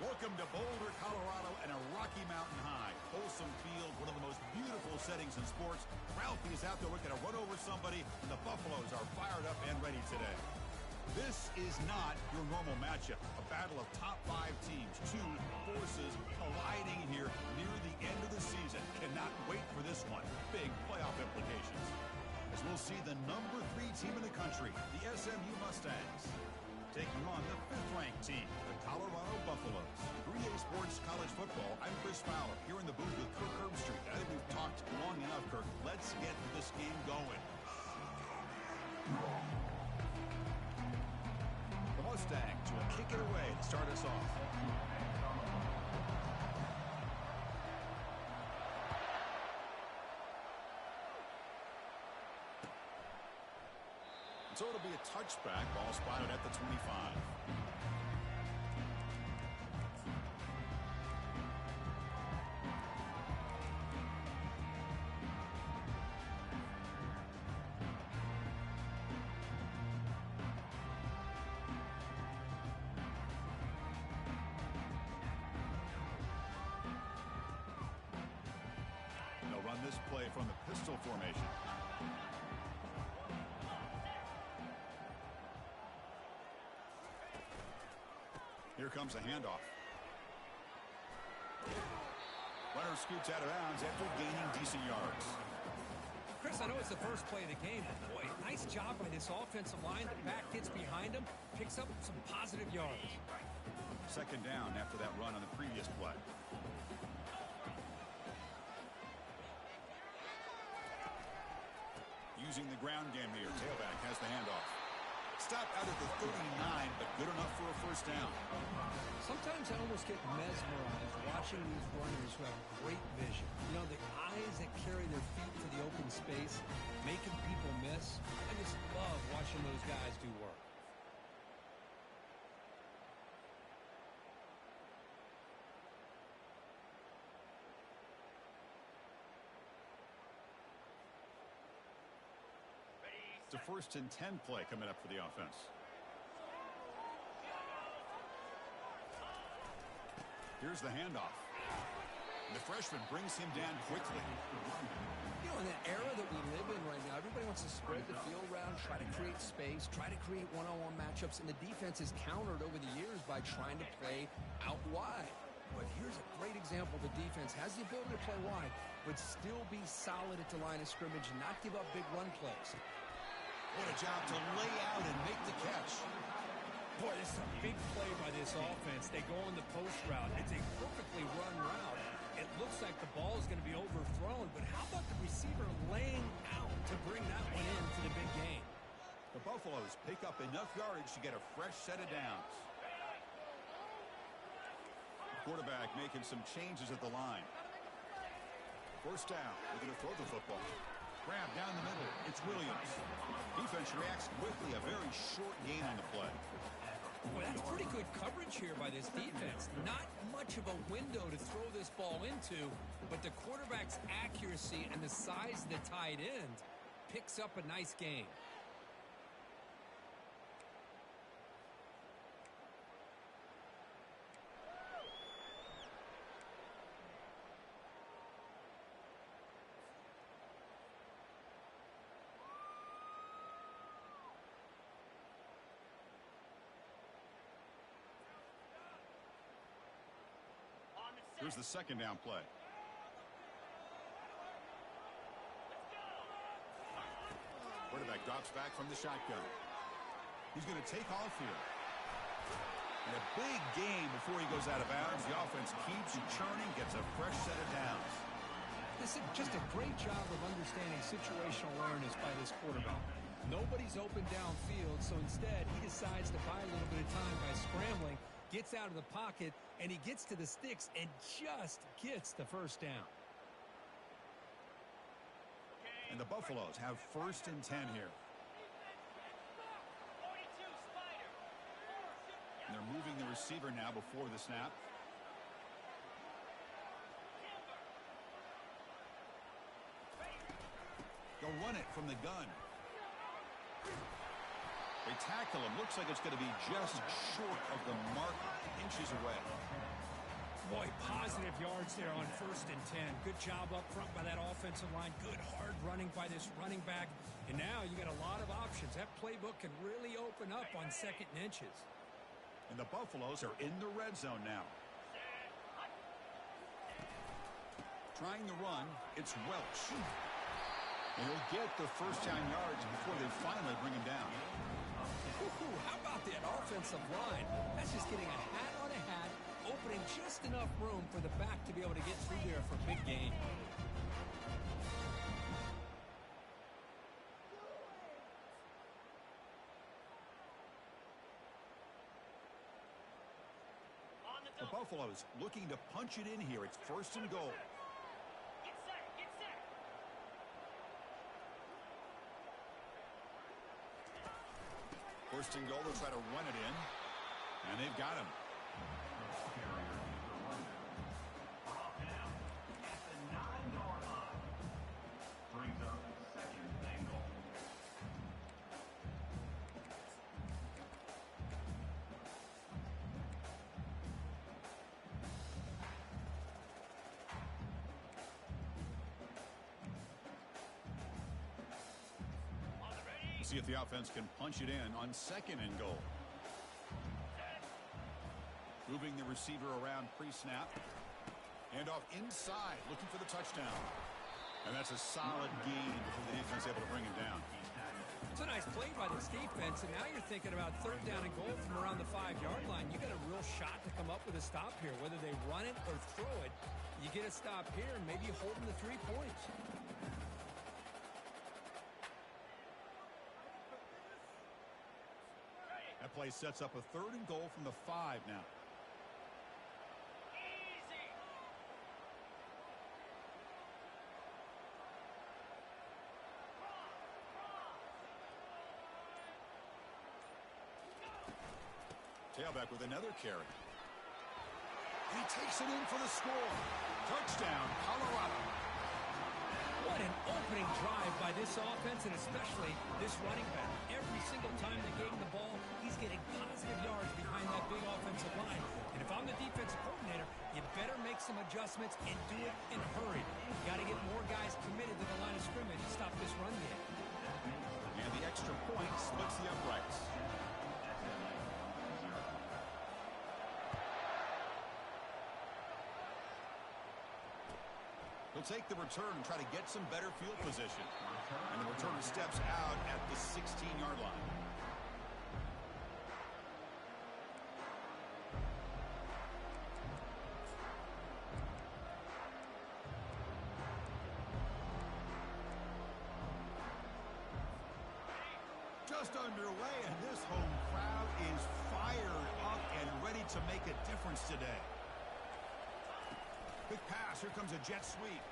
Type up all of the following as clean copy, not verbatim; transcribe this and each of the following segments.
Welcome to Boulder, Colorado, and a Rocky Mountain high. Folsom Field, one of the most beautiful settings in sports. Ralphie is out there looking to run over somebody, and the Buffaloes are fired up and ready today. This is not your normal matchup. A battle of top 5 teams. 2 forces colliding here near the end of the season. Cannot wait for this one. Big playoff implications. As we'll see the number 3 team in the country, the SMU Mustangs, taking on the 5th-ranked team, the Colorado Buffaloes. 3A Sports College Football, I'm Chris Fowler, here in the booth with Kirk Herbstreit. I think we've talked long enough, Kirk. Let's get this game going. The Mustangs will kick it away to start us off. So it'll be a touchback, ball spotted at the 25. They'll run this play from the pistol formation. Here comes a handoff. Runner scoots out of bounds after gaining decent yards. Chris, I know it's the first play of the game, but boy, nice job by this offensive line. The back gets behind him, picks up some positive yards. Second down after that run on the previous play. Using the ground game here, tailback has the handoff. Stop out at the 39, but good enough for a first down. Sometimes I almost get mesmerized watching these runners who have great vision. You know, the eyes that carry their feet to the open space, making people miss. I just love watching those guys do work. It's a 1st and 10 play coming up for the offense. Here's the handoff. The freshman brings him down quickly. You know, in that era that we live in right now, everybody wants to spread the field around, try to create space, try to create one-on-one matchups, and the defense is countered over the years by trying to play out wide. But here's a great example. The defense has the ability to play wide, but still be solid at the line of scrimmage and not give up big run plays. What a job to lay out and make the catch. Boy, this is a big play by this offense. They go on the post route. It's a perfectly run route. It looks like the ball is going to be overthrown, but how about the receiver laying out to bring that one into the big game? The Buffaloes pick up enough yardage to get a fresh set of downs. Quarterback making some changes at the line. First down. They're going to throw the football. Grab down the middle. It's Williams. Defense reacts quickly. A very short gain on the play. Well, that's pretty good coverage here by this defense. Not much of a window to throw this ball into, but the quarterback's accuracy and the size of the tight end picks up a nice gain. Here's the second down play. Quarterback drops back from the shotgun. He's going to take off here. And a big gain before he goes out of bounds. The offense keeps churning, gets a fresh set of downs. This is just a great job of understanding situational awareness by this quarterback. Nobody's open downfield, so instead he decides to buy a little bit of time by scrambling, gets out of the pocket, and he gets to the sticks and just gets the first down. And the Buffaloes have 1st and 10 here. And they're moving the receiver now before the snap. They'll run it from the gun. They tackle him. Looks like it's going to be just short of the mark, inches away. Boy, positive yards there on 1st and 10. Good job up front by that offensive line. Good hard running by this running back. And now you got a lot of options. That playbook can really open up on 2nd and inches. And the Buffaloes are in the red zone now. Trying to run, it's Welch. And he'll get the first down yards before they finally bring him down. Ooh, how about that offensive line? That's just getting a hat on a hat, opening just enough room for the back to be able to get through there for a big gain. The Buffaloes looking to punch it in here. It's 1st and goal. First and goal, they'll try to run it in. And they've got him. See if the offense can punch it in on 2nd and goal. Moving the receiver around pre-snap. And off inside, looking for the touchdown. And that's a solid gain before the defense able to bring him down. It's a nice play by this defense, and now you're thinking about 3rd down and goal from around the 5-yard line. You got a real shot to come up with a stop here. Whether they run it or throw it, you get a stop here and maybe holding the 3 points. That play sets up a 3rd and goal from the 5 now. Tailback with another carry. And he takes it in for the score. Touchdown, Colorado. What an opening drive by this offense, and especially this running back. Every single time they gave him the ball, he's getting positive yards behind that big offensive line. And if I'm the defensive coordinator, you better make some adjustments and do it in a hurry. You got to get more guys committed to the line of scrimmage to stop this run game. And the extra point splits the uprights. He'll take the return and try to get some better field position. And the returner steps out at the 16-yard line. Just underway, and this home crowd is fired up and ready to make a difference today. Quick pass. Here comes a jet sweep.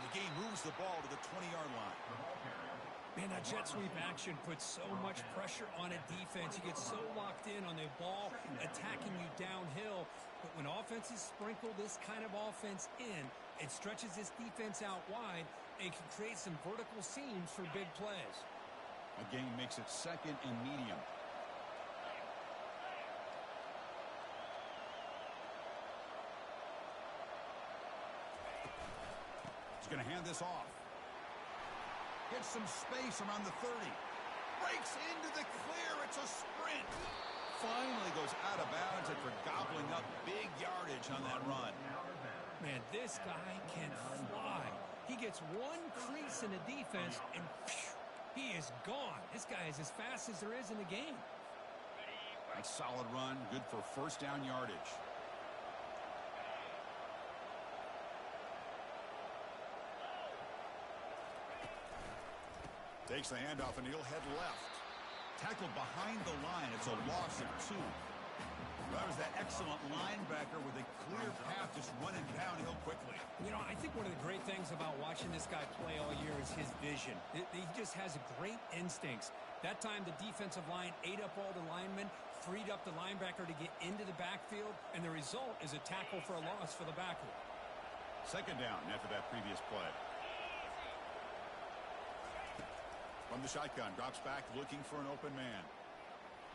The game moves the ball to the 20-yard line. Man, that jet sweep action puts so much pressure on a defense. You get so locked in on the ball attacking you downhill. But when offenses sprinkle this kind of offense in, it stretches this defense out wide and can create some vertical seams for big plays. A game makes it 2nd and medium. He's going to hand this off. Gets some space around the 30. Breaks into the clear. It's a sprint. Finally goes out of bounds after gobbling up big yardage on that run. Man, this guy can fly. He gets one crease in the defense, and phew, he is gone. This guy is as fast as there is in the game. That's a solid run. Good for 1st down yardage. Takes the handoff, and he'll head left. Tackled behind the line. It's a loss of 2. That was that excellent linebacker with a clear path just running downhill quickly. You know, I think one of the great things about watching this guy play all year is his vision. He just has great instincts. That time, the defensive line ate up all the linemen, freed up the linebacker to get into the backfield, and the result is a tackle for a loss for the backer. 2nd down after that previous play. From the shotgun, drops back looking for an open man.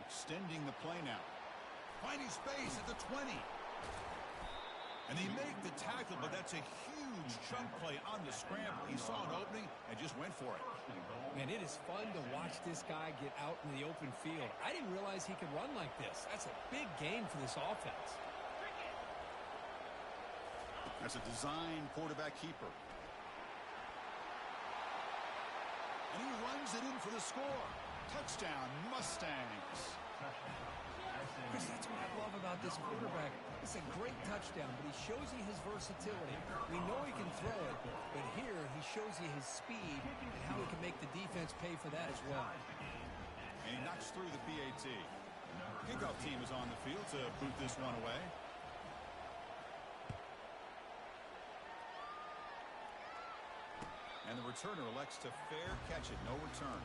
Extending the play now. Finding space at the 20. And they make the tackle, but that's a huge chunk play on the scramble. He saw an opening and just went for it. Man, it is fun to watch this guy get out in the open field. I didn't realize he could run like this. That's a big gain for this offense. That's a design quarterback keeper. And he runs it in for the score. Touchdown, Mustangs. Chris, that's what I love about this quarterback. It's a great touchdown, but he shows you his versatility. We know he can throw it, but here he shows you his speed and how he can make the defense pay for that as well. And he knocks through the PAT. Kickoff team is on the field to boot this one away. And the returner elects to fair catch it. No return.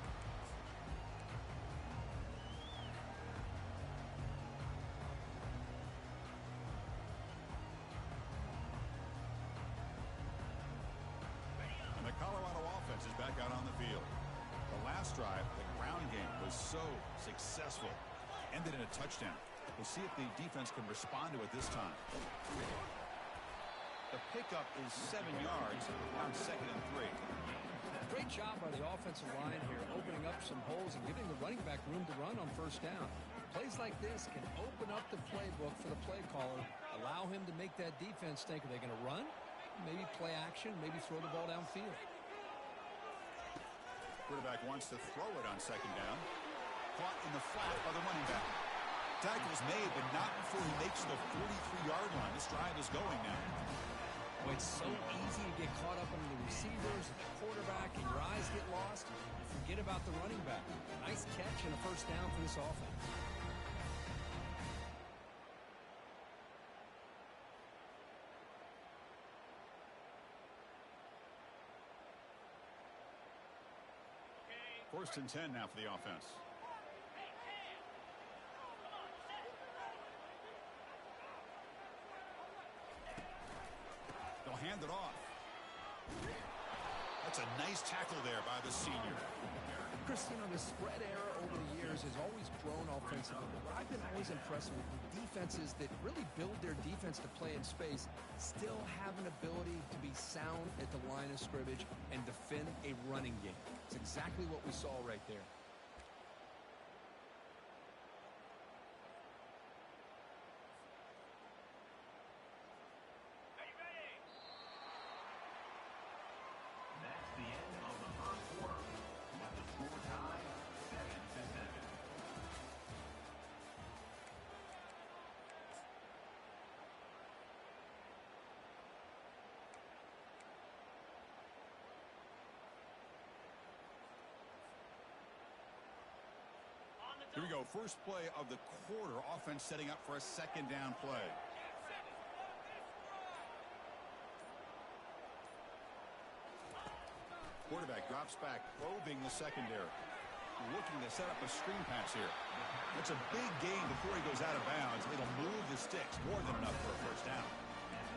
And the Colorado offense is back out on the field. The last drive, the ground game, was so successful. Ended in a touchdown. We'll see if the defense can respond to it this time. The pickup is 7 yards on 2nd and 3. Great job by the offensive line here, opening up some holes and giving the running back room to run on first down. Plays like this can open up the playbook for the play caller, allow him to make that defense think, are they going to run? Maybe play action, maybe throw the ball downfield. Quarterback wants to throw it on 2nd down. Caught in the flat by the running back. Tackle's made, but not before he makes the 43-yard line. This drive is going now. Oh, it's so easy to get caught up under the receivers and the quarterback, and your eyes get lost. You forget about the running back. Nice catch and a first down for this offense. First and 10 now for the offense. They'll hand it off. That's a nice tackle there by the senior. Chris, you know, the spread era over the years has always grown offensively. But what I've been always impressed with defenses that really build their defense to play in space still have an ability to be sound at the line of scrimmage and defend a running game. It's exactly what we saw right there. Here we go. First play of the quarter. Offense setting up for a 2nd down play. Quarterback drops back, probing the secondary. Looking to set up a screen pass here. That's a big gain before he goes out of bounds. It'll move the sticks. More than enough for a first down.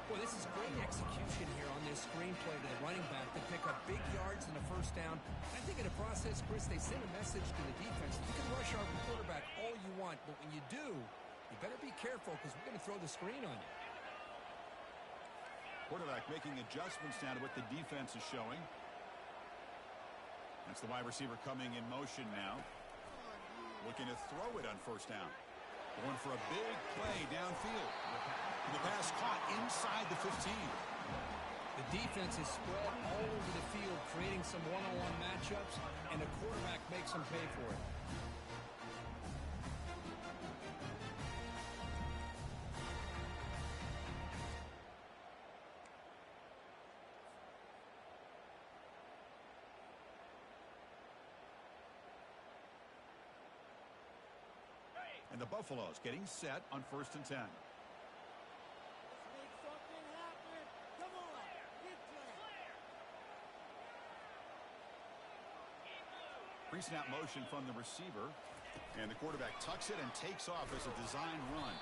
Well, this is great execution here on this screenplay to the running back to pick up big yards and a first down. I think in the process, Chris, they send a message to the defense. You can rush our quarterback all you want, but when you do, you better be careful because we're going to throw the screen on you. Quarterback making adjustments now to what the defense is showing. That's the wide receiver coming in motion now. Looking to throw it on first down. Going for a big play downfield. And the pass caught inside the 15. The defense is spread all over the field, creating some one-on-one matchups, and the quarterback makes them pay for it. And the Buffaloes getting set on 1st and 10. Pre-snap motion from the receiver. And the quarterback tucks it and takes off as a design run.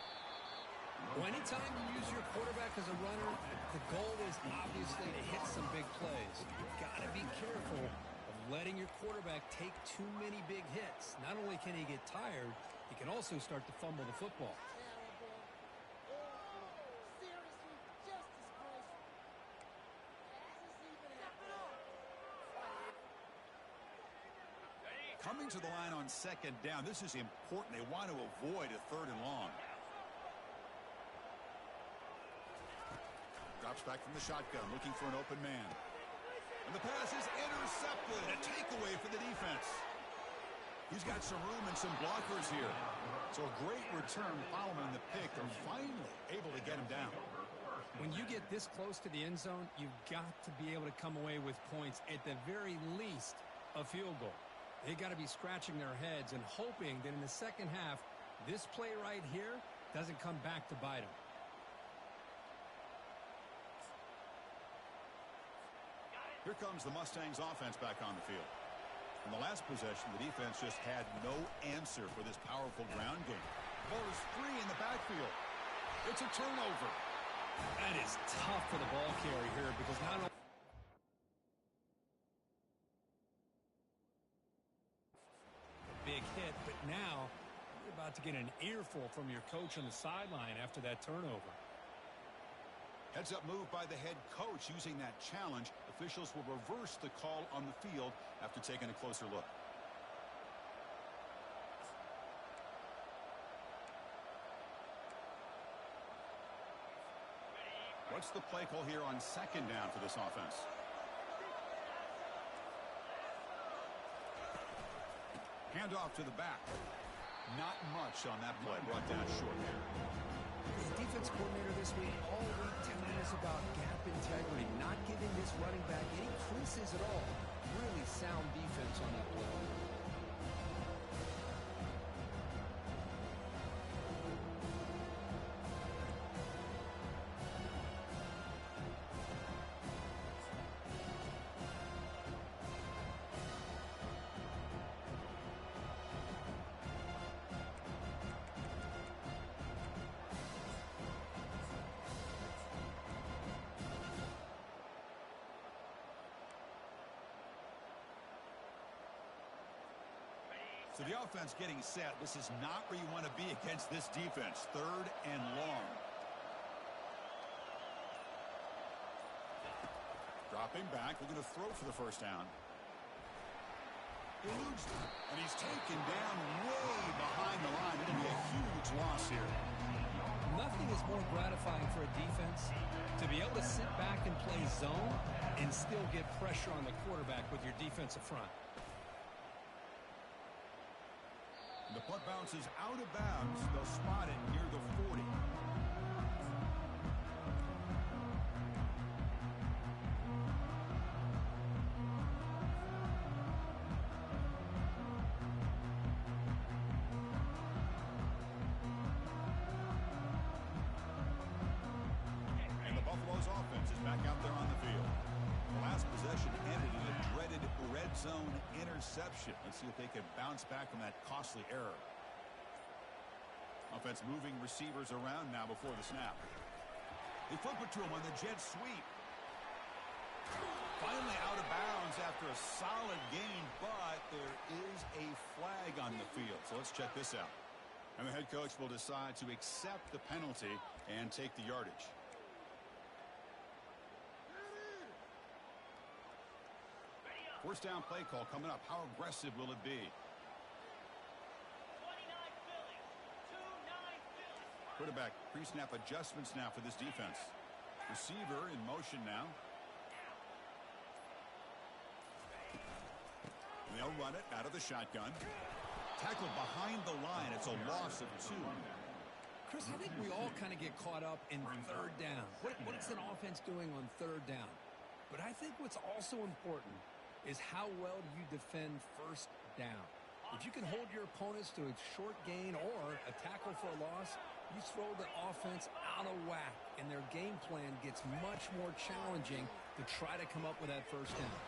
Well, anytime you use your quarterback as a runner, the goal is obviously to hit some big plays. You've got to be careful of letting your quarterback take too many big hits. Not only can he get tired, he can also start to fumble the football. Coming to the line on second down, this is important. They want to avoid a third and long. Drops back from the shotgun, looking for an open man. And the pass is intercepted. A takeaway for the defense. He's got some room and some blockers here. So a great return following the pick. They're finally able to get him down. When you get this close to the end zone, you've got to be able to come away with points, at the very least, a field goal. They got to be scratching their heads and hoping that in the second half, this play right here doesn't come back to bite them. Here comes the Mustangs offense back on the field. In the last possession, the defense just had no answer for this powerful ground game. Ball is free in the backfield. It's a turnover. That is tough for the ball carrier here because not only big hit, but now you're about to get an earful from your coach on the sideline after that turnover. Heads up move by the head coach using that challenge. Officials will reverse the call on the field after taking a closer look. What's the play call here on second down for this offense? Handoff to the back. Not much on that play. Brought down short here. The defense coordinator this week all week telling us about gap integrity, not giving this running back any creases at all. Really sound defense on that play. So the offense getting set. This is not where you want to be against this defense. Third and long. Dropping back, looking to throw for the first down. Eludes, and he's taken down way behind the line. It'll be a huge loss here. Nothing is more gratifying for a defense to be able to sit back and play zone and still get pressure on the quarterback with your defensive front. The punt bounces out of bounds. They'll spot it near the 40. And the Buffalo's offense is back out there on the field. The last possession ended in a dreaded red zone interception. Let's see if they can bounce back from that costly error. Offense moving receivers around now before the snap. They flip it to him on the jet sweep. Finally out of bounds after a solid gain, but there is a flag on the field. So let's check this out. And the head coach will decide to accept the penalty and take the yardage. First down play call coming up. How aggressive will it be? Quarterback pre-snap adjustments now for this defense. Receiver in motion now. They'll run it out of the shotgun. Tackled behind the line. It's a loss of 2. Chris, I think we all kind of get caught up in third down. What's an offense doing on third down? But I think what's also important is how well do you defend first down. If you can hold your opponents to a short gain or a tackle for a loss, you throw the offense out of whack, and their game plan gets much more challenging to try to come up with that first down.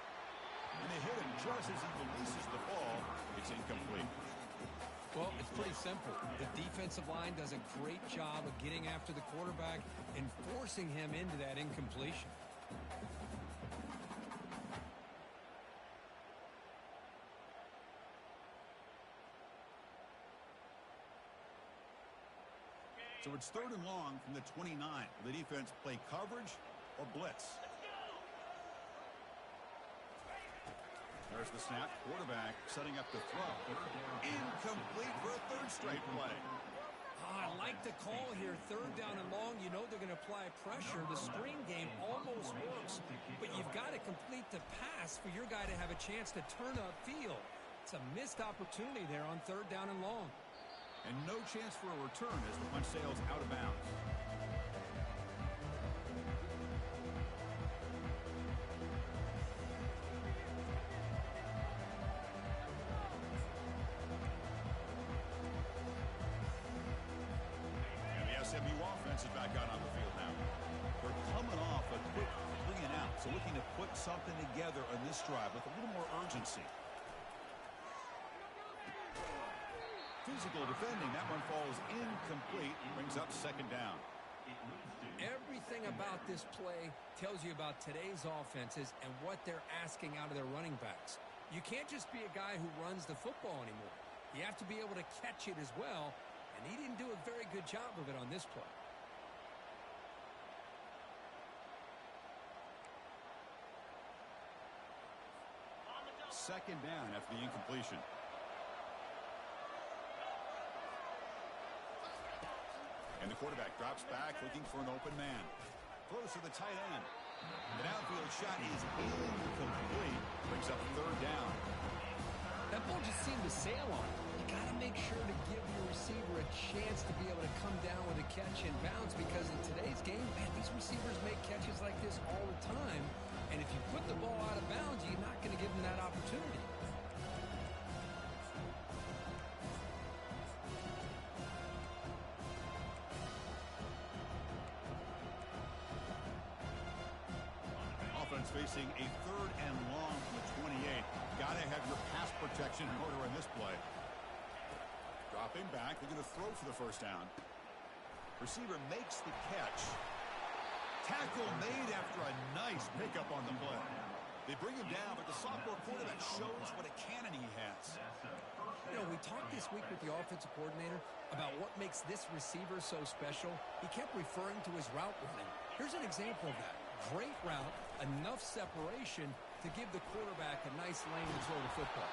And they hit him just as he releases the ball. It's incomplete. Well, it's pretty simple. The defensive line does a great job of getting after the quarterback and forcing him into that incompletion. So it's 3rd and long from the 29. The defense play coverage or blitz. There's the snap. Quarterback setting up the throw. Incomplete for a 3rd straight play. I like the call here. 3rd down and long. You know they're going to apply pressure. The screen game almost works, but you've got to complete the pass for your guy to have a chance to turn upfield. It's a missed opportunity there on 3rd down and long. And no chance for a return as the punt sails out of bounds. And the SMU offense is back out on the field now. They're coming off a quick 3 and out, so looking to put something together on this drive with a little more urgency. Physical defending. That one falls incomplete. Brings up 2nd down. Everything about this play tells you about today's offenses and what they're asking out of their running backs. You can't just be a guy who runs the football anymore. You have to be able to catch it as well, and he didn't do a very good job of it on this play. Second down after the incompletion. And the quarterback drops back looking for an open man. Throws to the tight end. The downfield shot is incomplete. Brings up 3rd down. That ball just seemed to sail on. You got to make sure to give your receiver a chance to be able to come down with a catch and bounce, because in today's game, man, these receivers make catches like this all the time. And if you put the ball out of bounds, you're not going to give them that opportunity. Offense facing a 3rd and long from the 28. Got to have your pass protection in order in this play. Dropping back. They're going to throw for the 1st down. Receiver makes the catch. Tackle made after a nice pickup on the play. They bring him down, but the sophomore quarterback shows what a cannon he has. You know, we talked this week with the offensive coordinator about what makes this receiver so special. He kept referring to his route running. Here's an example of that. Great route, enough separation to give the quarterback a nice lane to throw the football.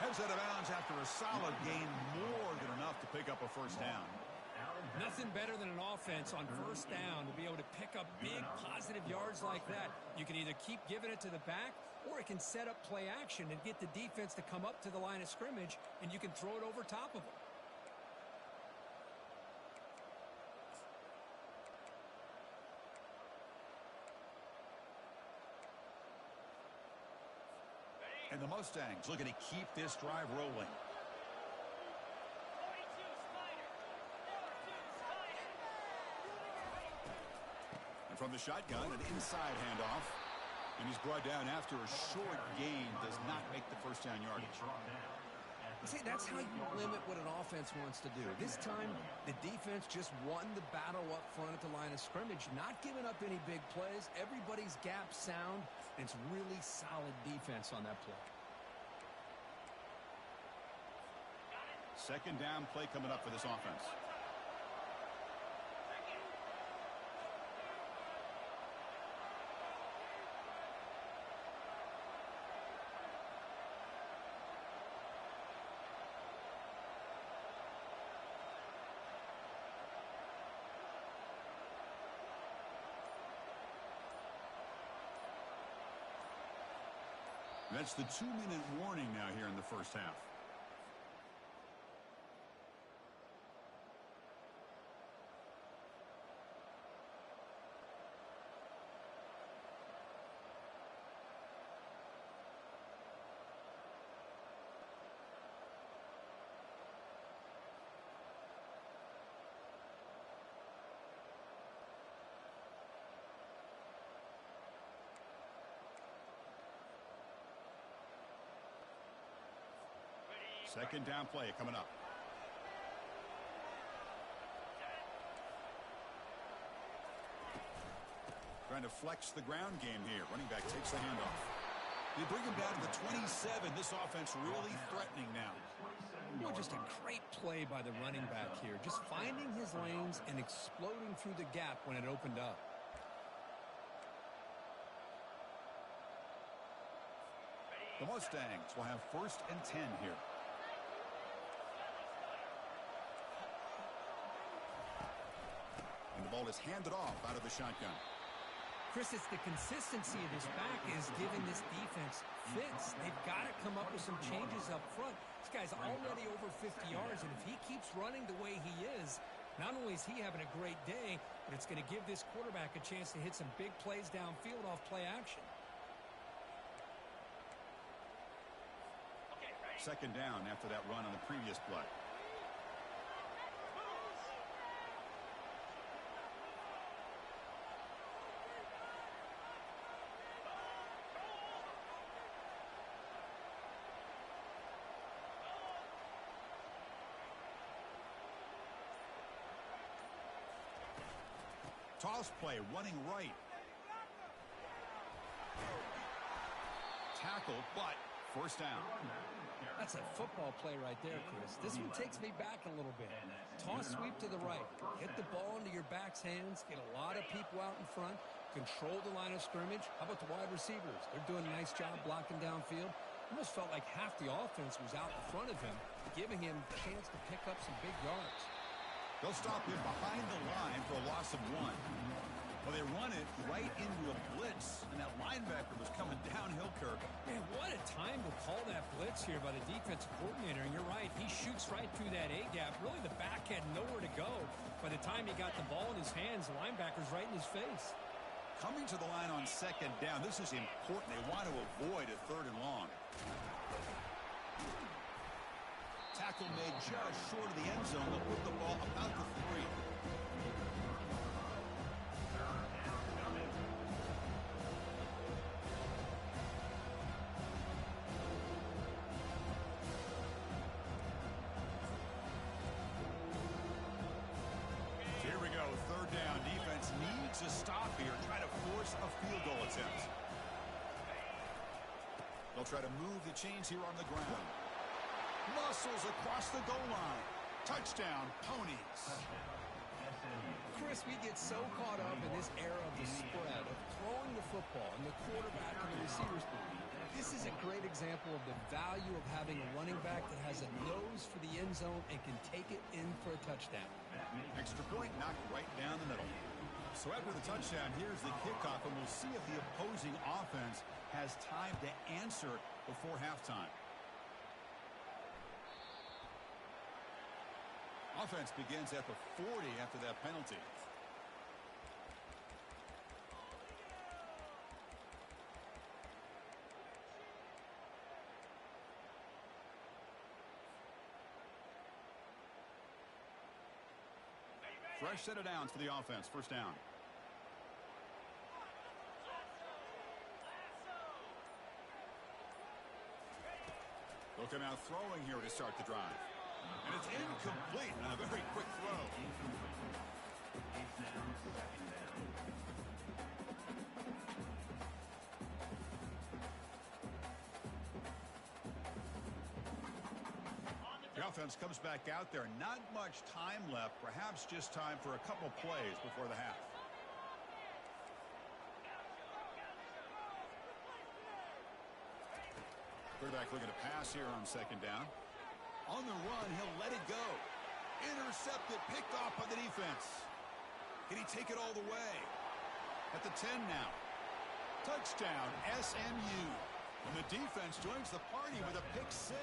Heads out of bounds after a solid gain, more than enough to pick up a 1st down. Nothing better than an offense on 1st down to be able to pick up big positive yards like that. You can either keep giving it to the back, or it can set up play action and get the defense to come up to the line of scrimmage, and you can throw it over top of them. And the Mustangs looking to keep this drive rolling. And from the shotgun, an inside handoff. And he's brought down after a short gain. Does not make the 1st down yardage. See, that's how you limit what an offense wants to do. This time, the defense just won the battle up front at the line of scrimmage, not giving up any big plays. Everybody's gap sound, and it's really solid defense on that play. 2nd down play coming up for this offense. That's the 2-minute warning now here in the 1st half. Second down play coming up. Trying to flex the ground game here. Running back takes the handoff. They bring him down to the 27. This offense really threatening now. Just a great play by the running back here. Just finding his lanes and exploding through the gap when it opened up. The Mustangs will have 1st and 10 here. And the ball is handed off out of the shotgun. Chris, it's the consistency of this back is giving this defense fits. They've got to come up with some changes up front. This guy's already over 50 yards, and if he keeps running the way he is, not only is he having a great day, but it's going to give this quarterback a chance to hit some big plays downfield off play action. 2nd down after that run on the previous play. Toss play, running right. Tackle, but 1st down. That's a football play right there, Chris. This one takes me back a little bit. Toss sweep to the right. Hit the ball into your back's hands. Get a lot of people out in front. Control the line of scrimmage. How about the wide receivers? They're doing a nice job blocking downfield. Almost felt like half the offense was out in front of him, giving him a chance to pick up some big yards. They'll stop him behind the line for a loss of 1. Well, they run it right into a blitz, and that linebacker was coming downhill, Kirk. Man, what a time to call that blitz here by the defensive coordinator. And you're right, he shoots right through that A-gap. Really, the back had nowhere to go. By the time he got the ball in his hands, the linebacker's right in his face. Coming to the line on 2nd down, this is important. They want to avoid a 3rd and long. Tackle made just short of the end zone. They'll put the ball about the 3. Here we go, 3rd down. Defense needs a stop here. Try to force a field goal attempt. They'll try to move the chains here on the ground. Muscles across the goal line. Touchdown, Ponies. Chris, we get so caught up in this era of the spread, of throwing the football and the quarterback and the receivers. This is a great example of the value of having a running back that has a nose for the end zone and can take it in for a touchdown. Extra point knocked right down the middle. So after the touchdown, here's the kickoff, and we'll see if the opposing offense has time to answer before halftime. Offense begins at the 40 after that penalty. Fresh set of downs for the offense. 1st down. They'll come out throwing here to start the drive. And it's incomplete on a very quick throw. The offense comes back out there. Not much time left. Perhaps just time for a couple plays before the half. Quarterback looking to pass here on 2nd down. On the run, he'll let it go. Intercepted, picked off by the defense. Can he take it all the way? At the 10 now. Touchdown, SMU. And the defense joins the party with a pick 6.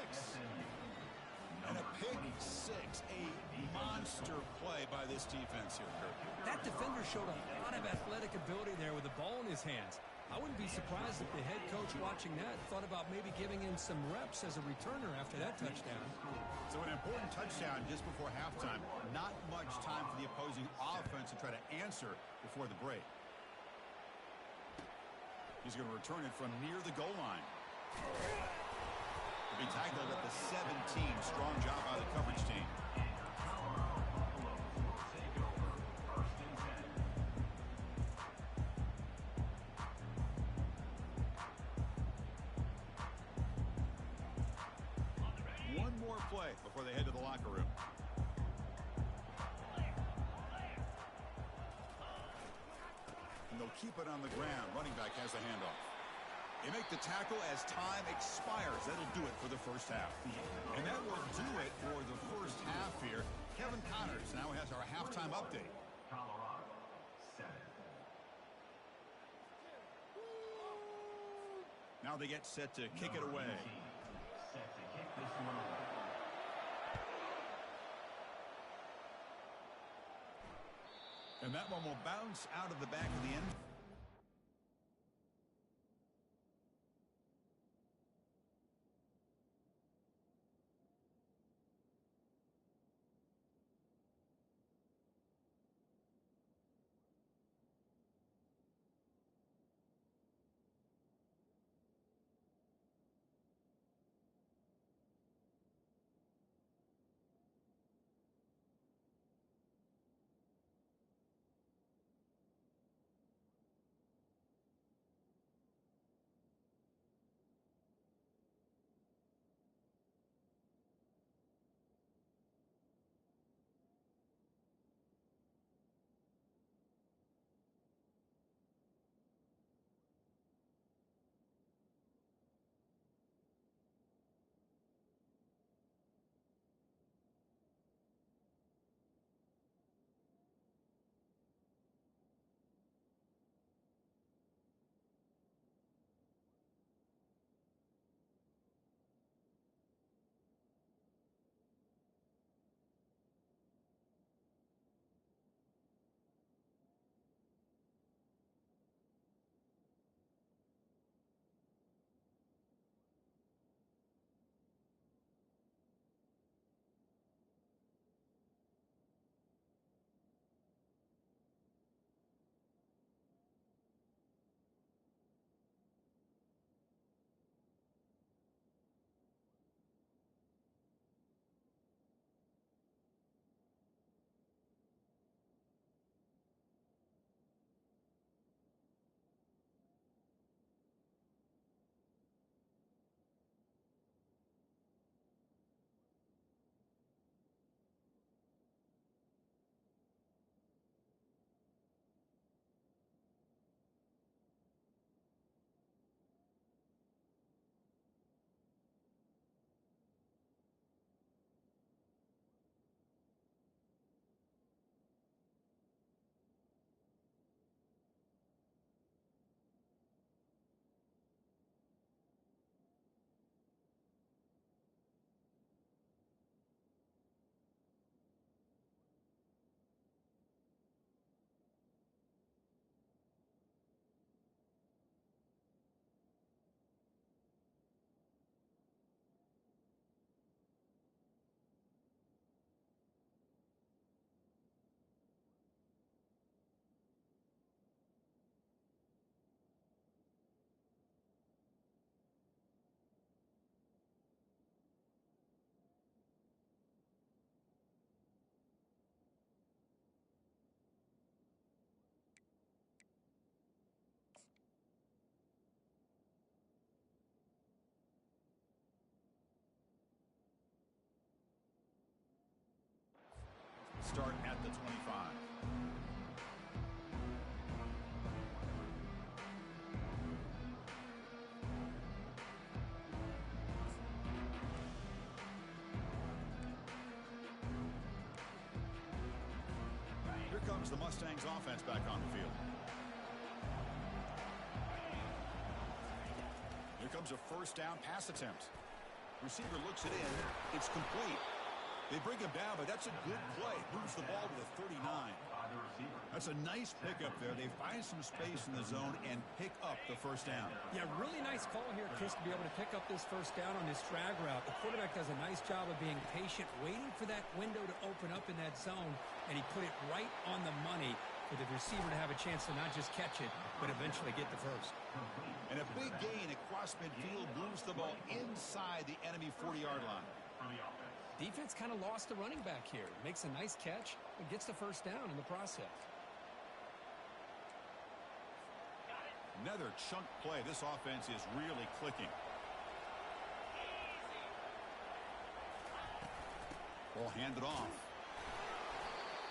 And a pick 6, a monster play by this defense here, Kirk. That defender showed a lot of athletic ability there with the ball in his hands. I wouldn't be surprised if the head coach watching that thought about maybe giving him some reps as a returner after that touchdown. So an important touchdown just before halftime. Not much time for the opposing offense to try to answer before the break. He's going to return it from near the goal line. He'll be tackled at the 17. Strong job by the coverage team. One more play before before they head to the locker room. And they'll keep it on the ground. Running back has the handoff. They make the tackle as time expires. That'll do it for the first half. And that will do it for the first half here. Kevin Connors now has our halftime update. Colorado, 7. Now they get set to kick it away. Set to kick this one away. And that one will bounce out of the back of the end. Start at the 25. Here comes the Mustangs offense back on the field. Here comes a first down pass attempt. Receiver looks it in. It's complete. They bring him down, but that's a good play. Moves the ball to the 39. That's a nice pickup there. They find some space in the zone and pick up the first down. Yeah, really nice call here, Chris, to be able to pick up this first down on this drag route. The quarterback does a nice job of being patient, waiting for that window to open up in that zone, and he put it right on the money for the receiver to have a chance to not just catch it, but eventually get the first. And a big gain across midfield moves the ball inside the enemy 40-yard line. Defense kind of lost the running back here. Makes a nice catch and gets the first down in the process. Another chunk play. This offense is really clicking. Ball handed off.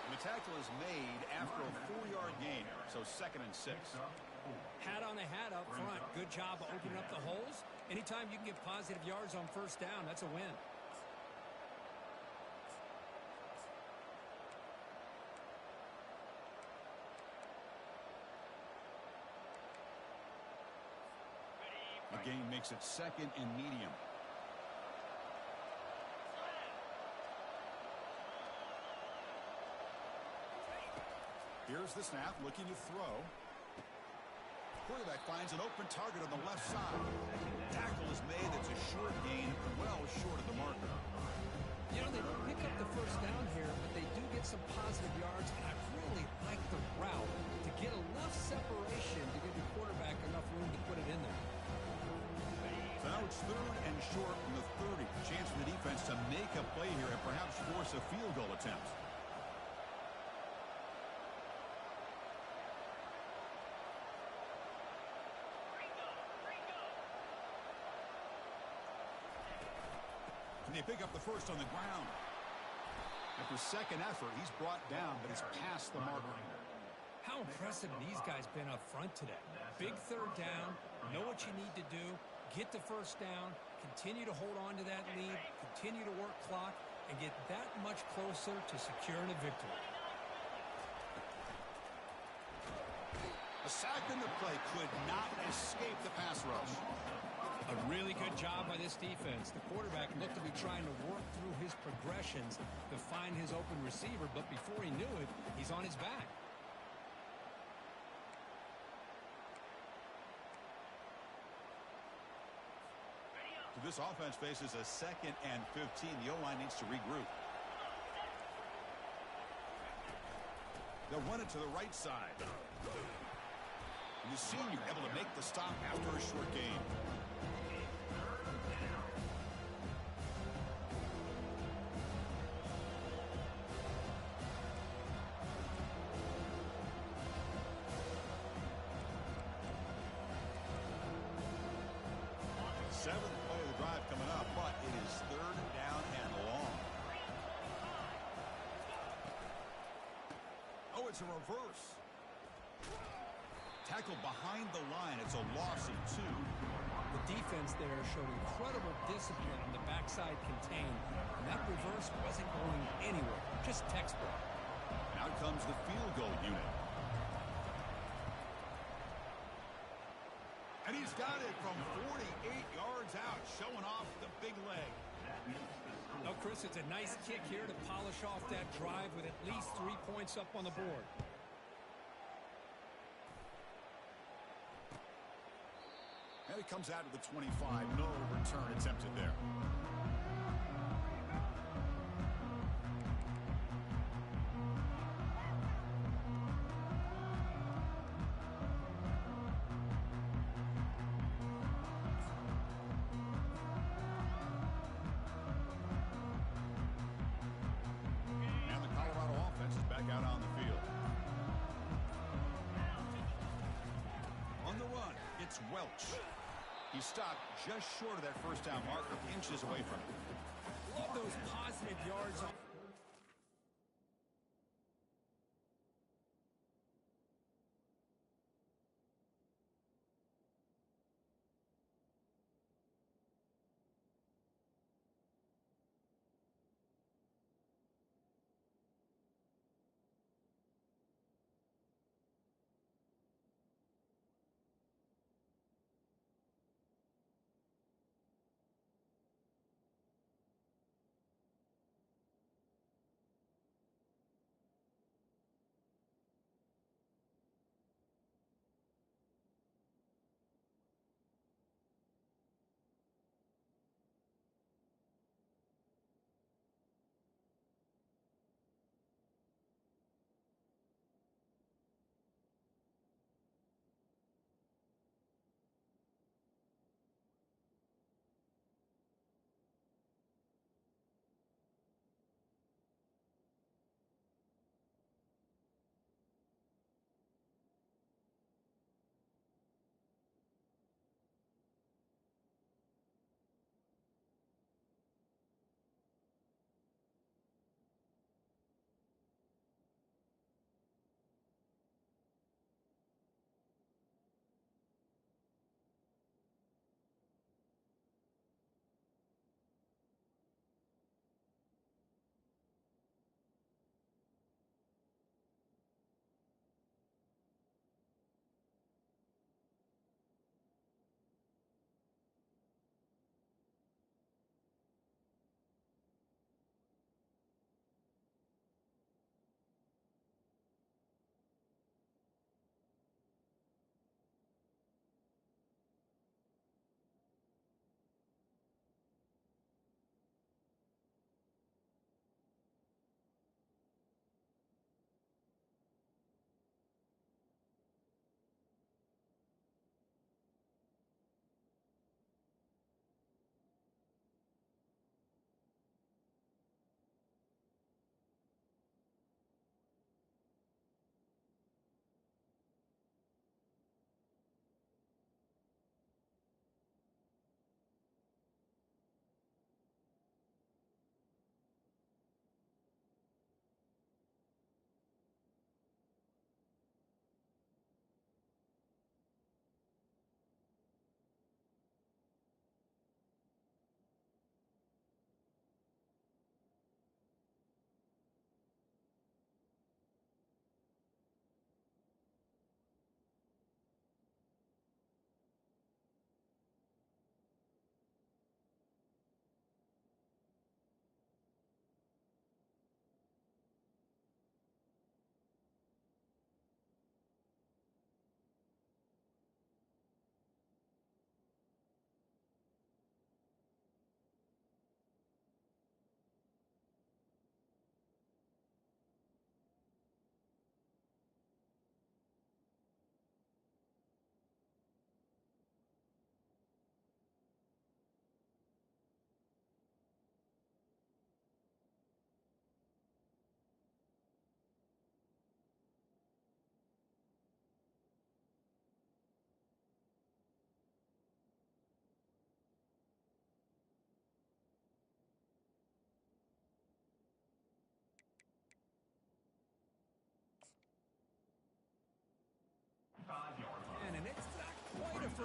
And the tackle is made after a 4-yard gain, so 2nd and 6. Hat on the hat up front. Good job of opening up the holes. Anytime you can get positive yards on first down, that's a win. The gain makes it 2nd and medium. Here's the snap, looking to throw. Quarterback finds an open target on the left side. Tackle is made. It's a short gain, well short of the marker. You know, they don't pick up the first down here, but they do get some positive yards, and I really like the route to get enough separation to give the quarterback enough room to put it in there. So now it's 3rd and short from the 30. Chance for the defense to make a play here and perhaps force a field goal attempt. They pick up the first on the ground. After second effort, he's brought down, but he's past the marker. How impressive these guys been up front today. Big 3rd down, know what you need to do, get the first down, continue to hold on to that lead, continue to work clock, and get that much closer to securing a victory. A sack in the play could not escape the pass rush. A really good job by this defense. The quarterback looked to be trying to work through his progressions to find his open receiver, but before he knew it, he's on his back. This offense faces a 2nd and 15. The O-line needs to regroup. They'll run it to the right side. And the senior able to make the stop after a short gain. Seventh play of the drive coming up, but it is 3rd down and long. Oh, it's a reverse. Tackled behind the line. It's a loss of 2. The defense there showed incredible discipline on the backside contained, and that reverse wasn't going anywhere, just textbook. Now comes the field goal unit. And he's got it from 48 yards out, showing off the big leg. Oh, Chris, it's a nice kick here to polish off that drive with at least 3 points up on the board. And it comes out of the 25. No return attempted there. And the Colorado offense is back out on the field. On the run, it's Welch. He stopped just short of that first down marker, inches away from it. Love those positive yards on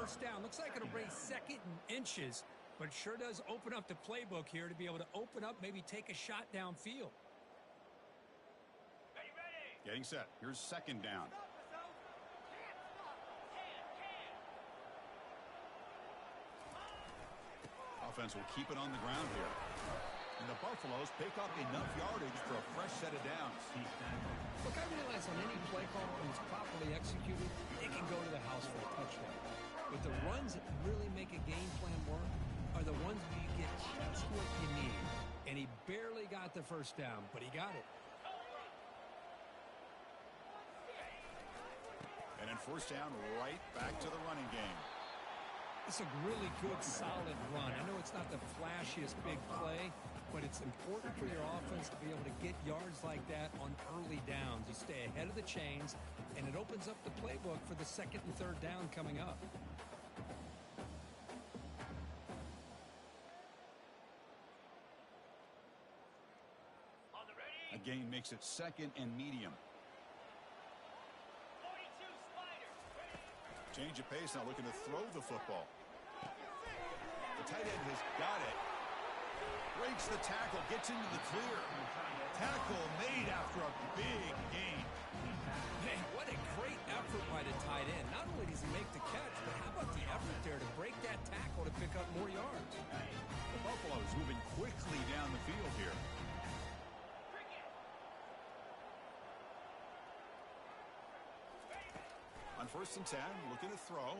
first down. Looks like it'll bring second and inches, but sure does open up the playbook here to be able to open up, maybe take a shot downfield. Getting set. Here's second down. Offense will keep it on the ground here. And the Buffaloes pick up enough yardage for a fresh set of downs. Look, I realize on any play call, when it's properly executed, it can go to the house for a touchdown. But the runs that really make a game plan work are the ones where you get just what you need. And he barely got the first down, but he got it. And then first down, right back to the running game. It's a really good, solid run. I know it's not the flashiest big play, but it's important for your offense to be able to get yards like that on early downs. You stay ahead of the chains, and it opens up the playbook for the second and third down coming up. Again makes it second and medium. Change of pace now, looking to throw the football. The tight end has got it. Breaks the tackle, gets into the clear. Tackle made after a big gain. Man, what a great effort by the tight end. Not only does he make the catch, but how about the effort there to break that tackle to pick up more yards? The Buffaloes moving quickly down the field here. On first and 10, looking to throw.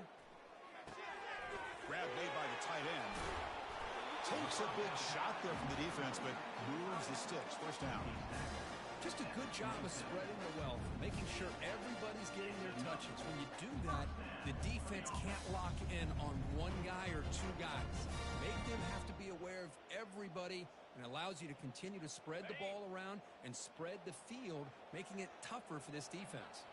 Grab made by the tight end. Takes a big shot there from the defense, but moves the sticks. First down. Just a good job of spreading the wealth, making sure everybody's getting their touches. When you do that, the defense can't lock in on one guy or two guys. Make them have to be aware of everybody, and allows you to continue to spread the ball around and spread the field, making it tougher for this defense.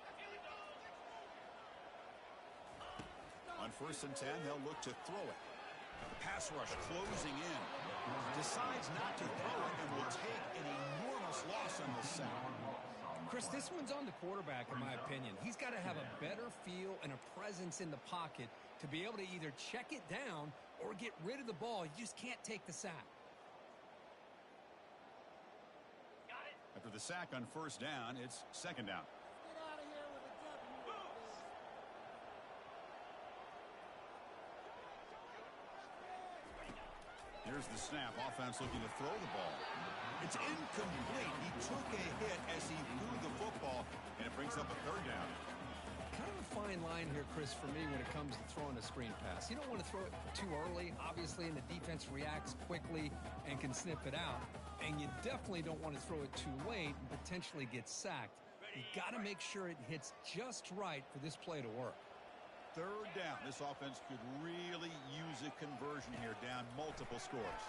On first and 10, they'll look to throw it. The pass rush closing in. Decides not to throw it and will take an enormous loss on the sack. Chris, this one's on the quarterback, in my opinion. He's got to have a better feel and a presence in the pocket to be able to either check it down or get rid of the ball. You just can't take the sack. After the sack on first down, it's second down. Here's the snap. Offense looking to throw the ball. It's incomplete. He took a hit as he threw the football, and it brings up a third down. Kind of a fine line here, Chris, for me when it comes to throwing a screen pass. You don't want to throw it too early, obviously, and the defense reacts quickly and can snip it out. And you definitely don't want to throw it too late and potentially get sacked. You got to make sure it hits just right for this play to work. Third down. This offense could really use a conversion here, down multiple scores.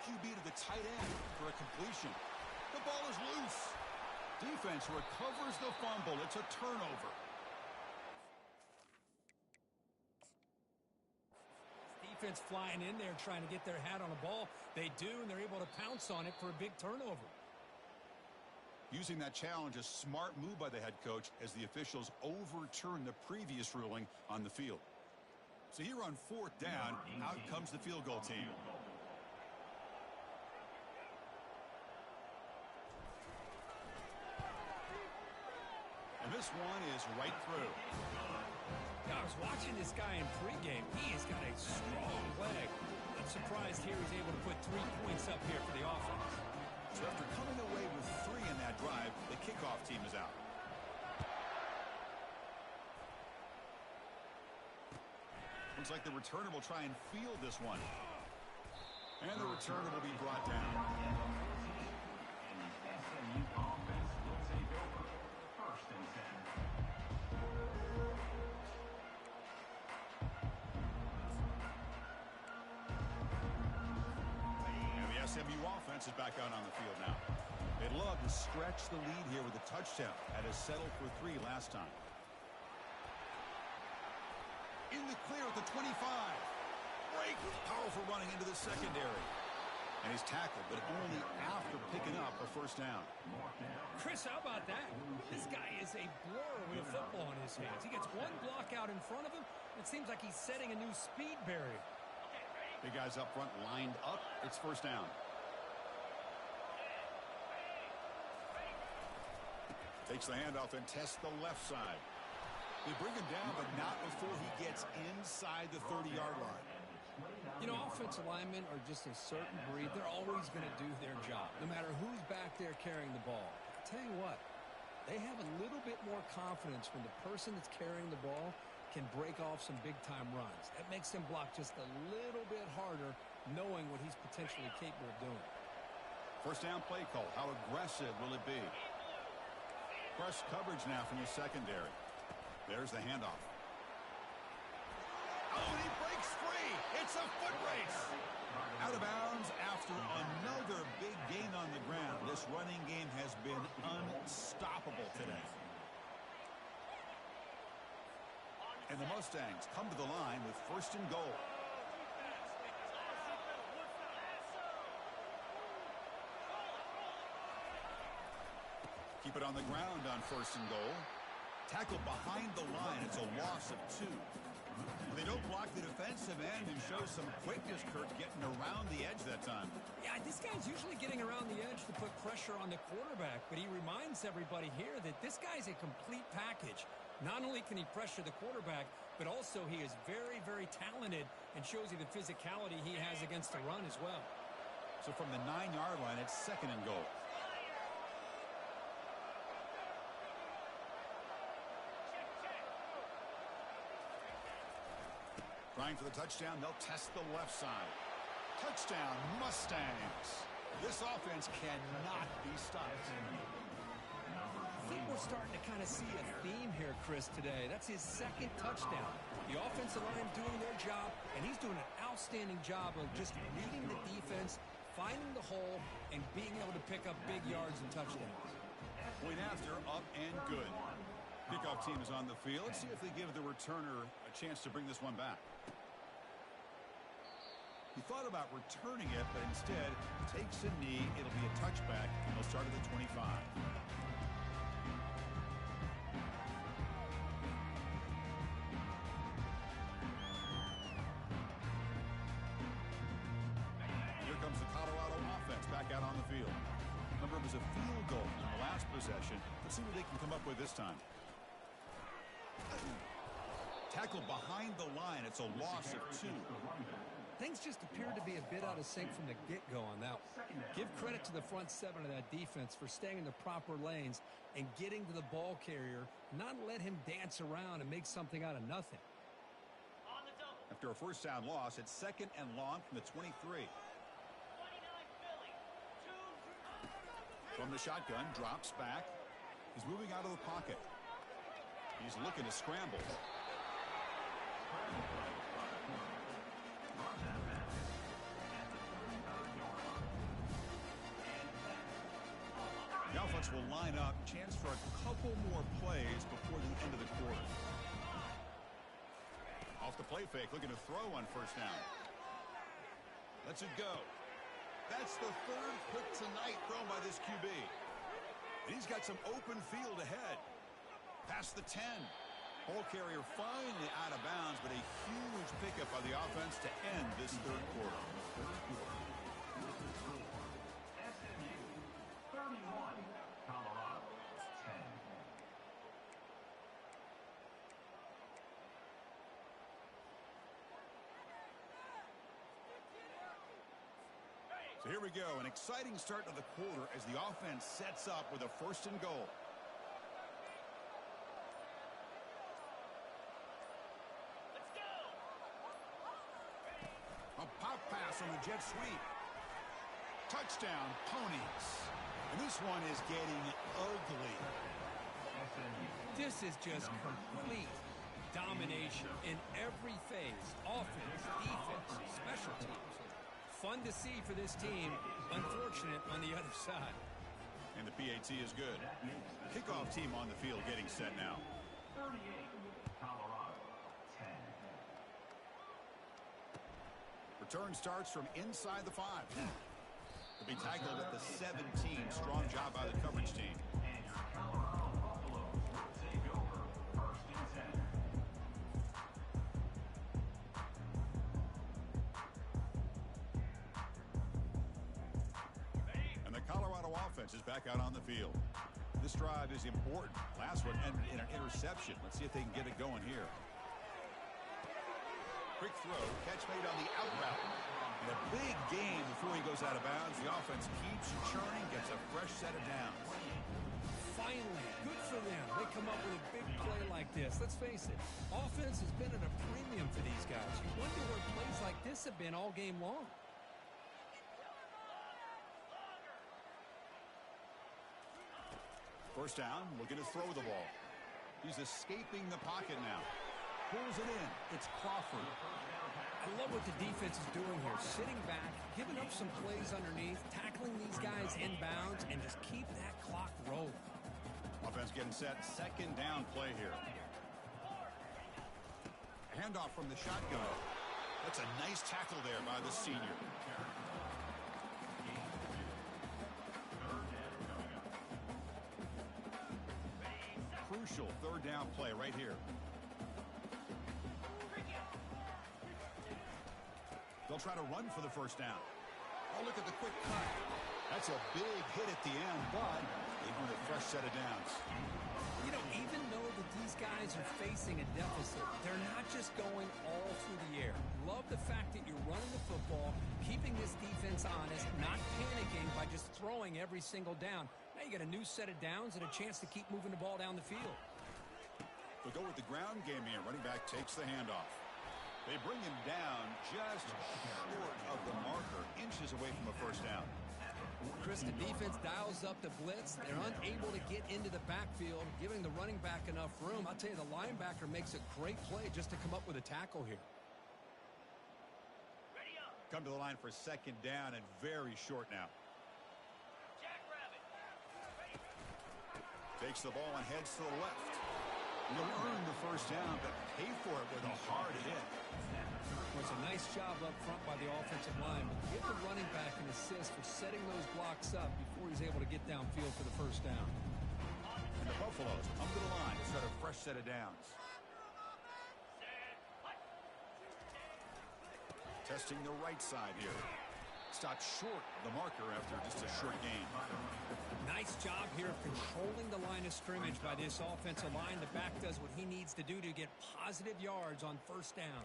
QB to the tight end for a completion. The ball is loose. Defense recovers the fumble. It's a turnover. Defense flying in there trying to get their hat on the ball. They do, and they're able to pounce on it for a big turnover. Using that challenge, a smart move by the head coach as the officials overturn the previous ruling on the field. So here on fourth down, out comes the field goal team. And this one is right through. Now, I was watching this guy in pregame. He has got a strong leg. I'm surprised here he's able to put 3 points up here for the offense. So after coming away with 3 in that drive, the kickoff team is out. Looks like the returner will try and field this one. And the returner will be brought down. And the SMU offense will take over. First and 10. And the SMU offense is back out on the field now. They'd love to stretch the lead here with a touchdown. Had us settled for 3 last time. In the clear at the 25. Break. Powerful running into the secondary. And he's tackled, but only after picking up a first down. Chris, how about that? This guy is a blur with a football in his hands. He gets one block out in front of him. It seems like he's setting a new speed barrier. Big guys up front lined up. It's first down. Takes the handoff and tests the left side. They bring him down, but not before he gets inside the 30-yard line. You know, offensive linemen are just a certain breed. They're always going to do their job, no matter who's back there carrying the ball. I'll tell you what, they have a little bit more confidence when the person that's carrying the ball can break off some big-time runs. That makes them block just a little bit harder, knowing what he's potentially capable of doing. First down play call. How aggressive will it be? Press coverage now from the secondary. There's the handoff. Oh, and he breaks free. It's a foot race. Out of bounds after another big gain on the ground. This running game has been unstoppable today. And the Mustangs come to the line with first and goal. Keep it on the ground on first and goal. Tackle behind the line. It's a loss of 2. They don't block the defensive end and show some quickness, Kurt, getting around the edge that time. Yeah, this guy's usually getting around the edge to put pressure on the quarterback, but he reminds everybody here that this guy's a complete package. Not only can he pressure the quarterback, but also he is very, very talented and shows you the physicality he has against the run as well. So from the 9-yard line, it's second and goal. Trying for the touchdown, they'll test the left side. Touchdown, Mustangs. This offense cannot be stopped. I think we're starting to kind of see a theme here, Chris, today. That's his second touchdown. The offensive line doing their job, and he's doing an outstanding job of just reading the defense, finding the hole, and being able to pick up big yards and touchdowns. Point after, up and good. Kickoff team is on the field. Let's see if they give the returner a chance to bring this one back. He thought about returning it, but instead takes a knee. It'll be a touchback, and he'll start at the 25. Here comes the Colorado offense back out on the field. Remember, it was a field goal in the last possession. Let's see what they can come up with this time. Tackle behind the line. It's a loss of 2. Things just appeared to be a bit out of sync from the get-go on that one. Give credit to the front 7 of that defense for staying in the proper lanes and getting to the ball carrier, not let him dance around and make something out of nothing. After a first down loss, it's second and long from the 23. From the shotgun, drops back. He's moving out of the pocket. He's looking to scramble. The offense will line up. Chance for a couple more plays before the end of the quarter. Off the play fake, looking to throw on first down. Lets it go. That's the third pick tonight thrown by this QB. And he's got some open field ahead. Past the 10. Ball carrier finally out of bounds, but a huge pickup by the offense to end this third quarter. SMU 31, Colorado 10. So here we go, an exciting start to the quarter as the offense sets up with a first and goal. A pop pass on the jet sweep. Touchdown, Ponies. And this one is getting ugly. This is just complete domination in every phase. Offense, defense, special teams. Fun to see for this team. Unfortunate on the other side. And the PAT is good. Kickoff team on the field getting set now. 38, Colorado 10. Return starts from inside the 5. To be tackled at the 17. Strong job by the coverage team. And the Colorado offense is back out on the field. This drive is important. Last one ended in an interception. Let's see if they can get it going here. Quick throw. Catch made on the out route. And a big game before he goes out of bounds. The offense keeps churning, gets a fresh set of downs. Finally, good for them. They come up with a big play like this. Let's face it, offense has been at a premium for these guys. You wonder where plays like this have been all game long. First down, looking to throw the ball. He's escaping the pocket now. Pulls it in. It's Crawford. I love what the defense is doing here. Sitting back, giving up some plays underneath, tackling these guys inbounds, and just keep that clock rolling. Offense getting set. Second down play here. Handoff from the shotgun. That's a nice tackle there by the senior. Crucial third down play right here. They'll try to run for the first down. Oh, look at the quick cut. That's a big hit at the end, but they want a fresh set of downs. You know, even though that these guys are facing a deficit, they're not just going all through the air. Love the fact that you're running the football, keeping this defense honest, not panicking by just throwing every single down. Now you got a new set of downs and a chance to keep moving the ball down the field. They'll go with the ground game here. Running back takes the handoff. They bring him down just short of the marker, inches away from a first down. Chris, the defense dials up the blitz. They're unable to get into the backfield, giving the running back enough room. I'll tell you, the linebacker makes a great play just to come up with a tackle here. Come to the line for second down and very short now. Takes the ball and heads to the left. He'll earn the first down, but pay for it with a hard hit. Well, it's a nice job up front by the offensive line, but give the running back an assist for setting those blocks up before he's able to get downfield for the first down. And the Buffaloes come to the line to set a fresh set of downs. Testing the right side here. Stopped short of the marker after just a short gain. Nice job here of controlling the line of scrimmage by this offensive line. The back does what he needs to do to get positive yards on first down.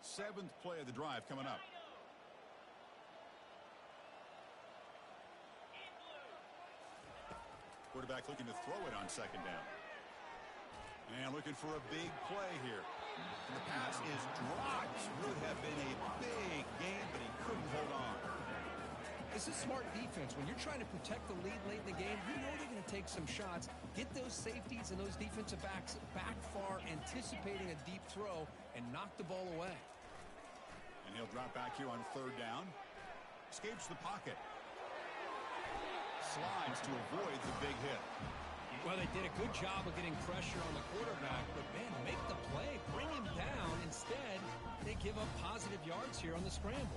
Seventh play of the drive coming up. Quarterback looking to throw it on second down. And looking for a big play here. And the pass is dropped. Would have been a big game, but he couldn't hold on. This is smart defense. When you're trying to protect the lead late in the game, you know they're going to take some shots, get those safeties and those defensive backs back far, anticipating a deep throw, and knock the ball away. And he'll drop back here on third down. Escapes the pocket. Slides to avoid the big hit. Well, they did a good job of getting pressure on the quarterback, but, man, make the play, bring him down. Instead, they give up positive yards here on the scramble.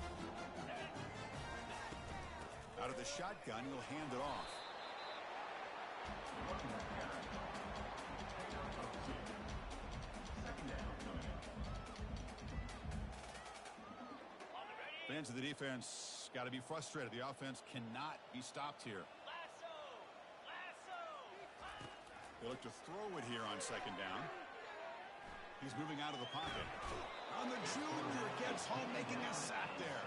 Out of the shotgun, he'll hand it off. Fans of the defense got to be frustrated. The offense cannot be stopped here. They look to throw it here on second down. He's moving out of the pocket. On the junior, gets home, making a sack there.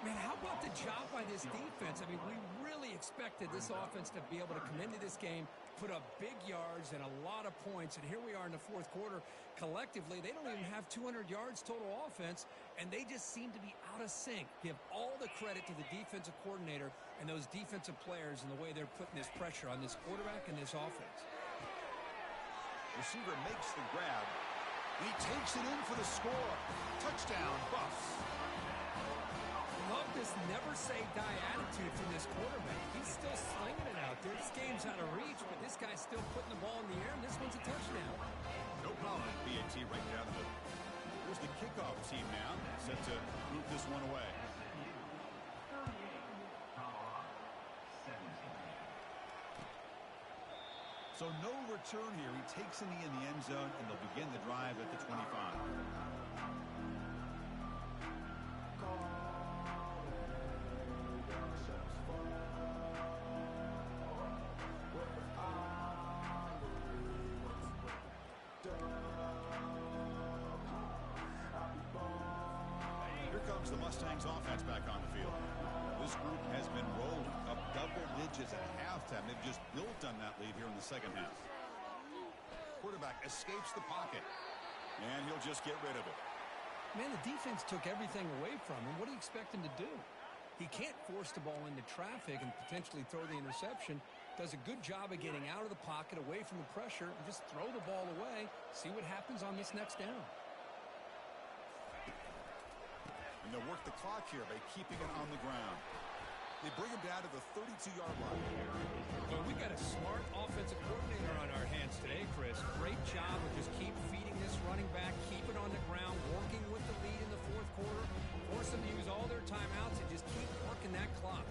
Man, how about the job by this defense? I mean, we really expected this offense to be able to come into this game, put up big yards and a lot of points, and here we are in the fourth quarter. Collectively, they don't even have 200 yards total offense, and they just seem to be out of sync. Give all the credit to the defensive coordinator and those defensive players and the way they're putting this pressure on this quarterback and this offense. Receiver makes the grab. And he takes it in for the score. Touchdown, Buffs. Love this never-say-die attitude from this quarterback. He's still slinging it out there. This game's out of reach, but this guy's still putting the ball in the air, and this one's a touchdown. No problem. BAT right down the middle. Here's the kickoff team now, set to move this one away. 38, Colorado, 17. So no return here. He takes a knee in the end zone, and they'll begin the drive at the 25. Here comes the Mustangs offense back on the field. This group has been rolling up double digits at halftime. They've just built on that lead here in the second half. Quarterback escapes the pocket, and he'll just get rid of it. Man, the defense took everything away from him. What do you expect him to do? He can't force the ball into traffic and potentially throw the interception. Does a good job of getting out of the pocket, away from the pressure, and just throw the ball away. See what happens on this next down. And they'll work the clock here by keeping it on the ground. They bring him down to the 32-yard line. Well, we got a smart offensive coordinator on our hands today, Chris. Great job of just keep feeding this running back, keep it on the ground, working with the lead in the fourth quarter, force them to use all their timeouts and just keep working that clock.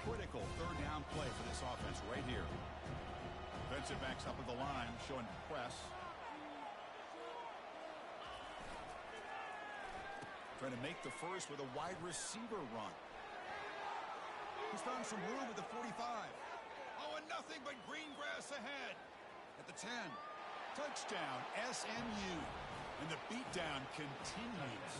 Critical third down play for this offense right here. Defensive backs up at the line, showing press. Trying to make the first with a wide receiver run. He's found some room at the 45. Oh, and nothing but green grass ahead. At the 10. Touchdown, SMU. And the beatdown continues.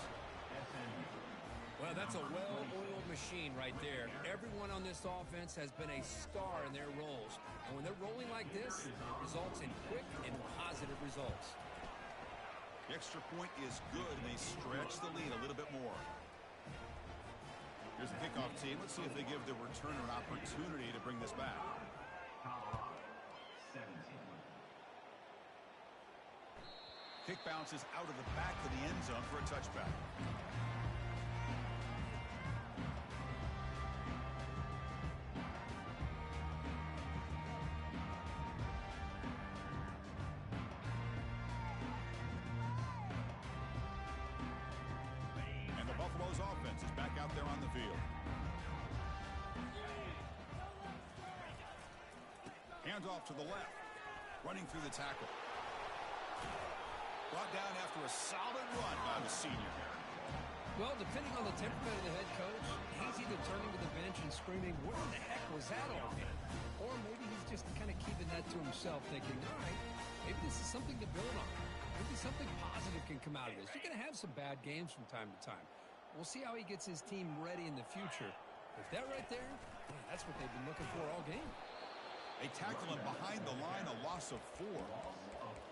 Well, that's a well-oiled machine right there. Everyone on this offense has been a star in their roles. And when they're rolling like this, it results in quick and positive results. The extra point is good, and they stretch the lead a little bit more. Here's the kickoff team. Let's see if they give the returner an opportunity to bring this back. Colorado, 17. Kick bounces out of the back of the end zone for a touchback. Buffalo's offense is back out there on the field. Hands off to the left. Running through the tackle. Brought down after a solid run by the senior. Well, depending on the temperament of the head coach, he's either turning to the bench and screaming, "Where the heck was that all game?" Or maybe he's just kind of keeping that to himself, thinking, all right, maybe this is something to build on. Maybe something positive can come out of this. You're going to have some bad games from time to time. We'll see how he gets his team ready in the future. If that right there, man, that's what they've been looking for all game. They tackle him behind the line, a loss of 4.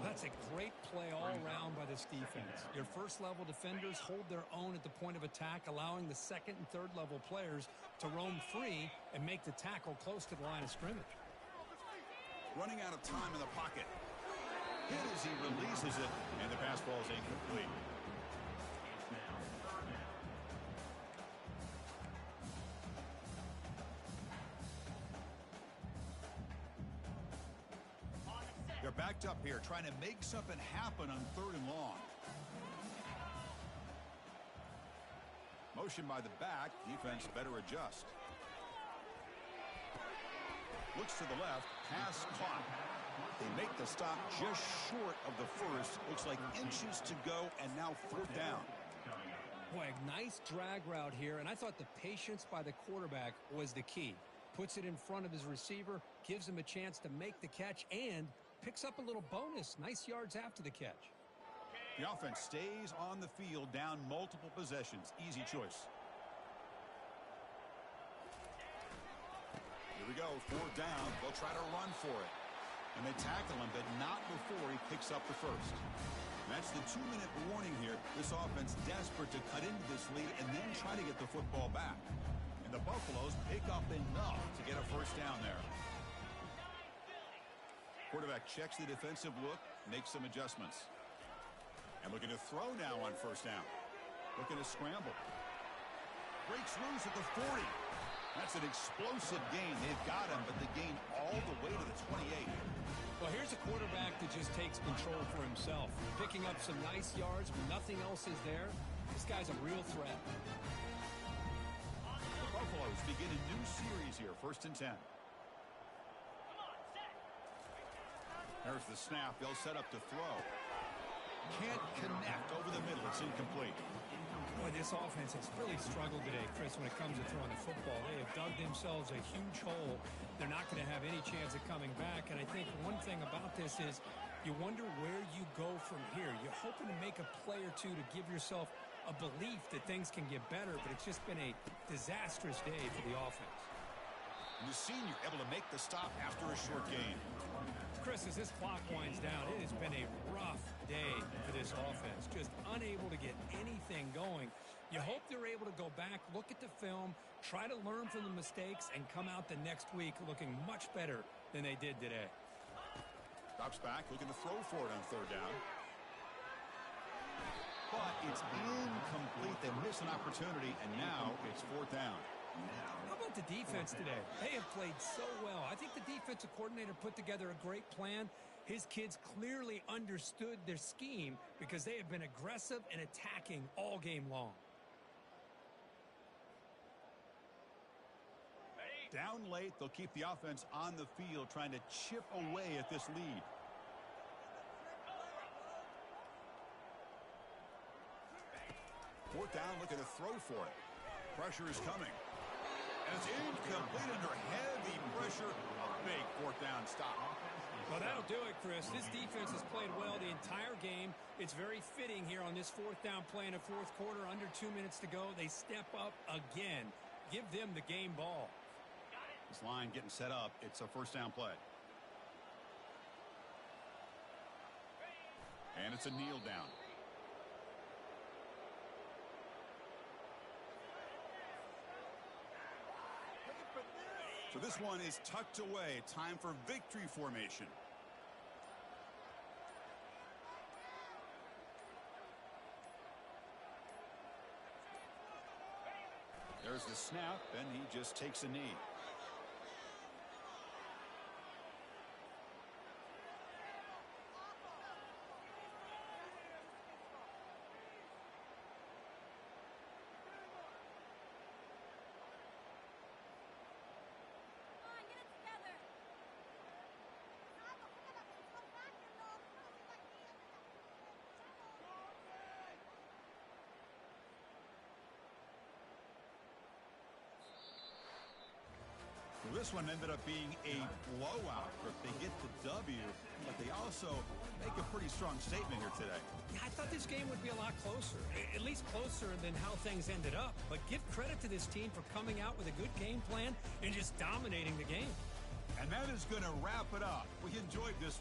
That's a great play all around by this defense. Your first-level defenders hold their own at the point of attack, allowing the second and third-level players to roam free and make the tackle close to the line of scrimmage. Running out of time in the pocket. Hit as he releases it, and the pass ball is incomplete. They're backed up here, trying to make something happen on 3rd and long. Motion by the back. Defense better adjust. Looks to the left. Pass caught. They make the stop just short of the first. Looks like inches to go, and now 4th down. Boy, a nice drag route here, and I thought the patience by the quarterback was the key. Puts it in front of his receiver, gives him a chance to make the catch, and picks up a little bonus. Nice yards after the catch. The offense stays on the field, down multiple possessions. Easy choice. Here we go, 4th down. They'll try to run for it. And they tackle him, but not before he picks up the first. And that's the 2-minute warning here. This offense desperate to cut into this lead and then try to get the football back. And the Buffaloes pick up enough to get a first down there. Quarterback checks the defensive look, makes some adjustments. And looking to throw now on 1st down. Looking to scramble. Breaks loose at the 40. That's an explosive gain. They've got him, but the gain all the way to the 28. Well, here's a quarterback that just takes control for himself. Picking up some nice yards when nothing else is there. This guy's a real threat. The Buffaloes begin a new series here, 1st and 10. There's the snap. They'll set up to throw. Can't connect over the middle. It's incomplete. Boy, this offense has really struggled today, Chris, when it comes to throwing the football. They have dug themselves a huge hole. They're not going to have any chance of coming back. And I think one thing about this is you wonder where you go from here. You're hoping to make a play or two to give yourself a belief that things can get better, but it's just been a disastrous day for the offense. And the senior able to make the stop after a short gain. Chris, as this clock winds down, it has been a rough day for this offense. Just unable to get anything going. You hope they're able to go back, look at the film, try to learn from the mistakes, and come out the next week looking much better than they did today. Drops back, looking to throw for it on 3rd down. But it's incomplete. They miss an opportunity, and now it's 4th down. How about the defense today? They have played so well. I think the defensive coordinator put together a great plan. His kids clearly understood their scheme because they have been aggressive and attacking all game long. Down late, they'll keep the offense on the field trying to chip away at this lead. Fourth down, looking to throw for it. Pressure is coming. And it's incomplete under heavy pressure. A big 4th down stop. Well, that'll do it, Chris. This defense has played well the entire game. It's very fitting here on this 4th down play in the 4th quarter. Under 2 minutes to go. They step up again. Give them the game ball. This line getting set up. It's a 1st down play. And it's a kneel down. So this one is tucked away. Time for victory formation. There's the snap, and he just takes a knee. Well, this one ended up being a blowout. They get the W, but they also make a pretty strong statement here today. Yeah, I thought this game would be a lot closer, at least closer than how things ended up. But give credit to this team for coming out with a good game plan and just dominating the game. And that is going to wrap it up. We enjoyed this one.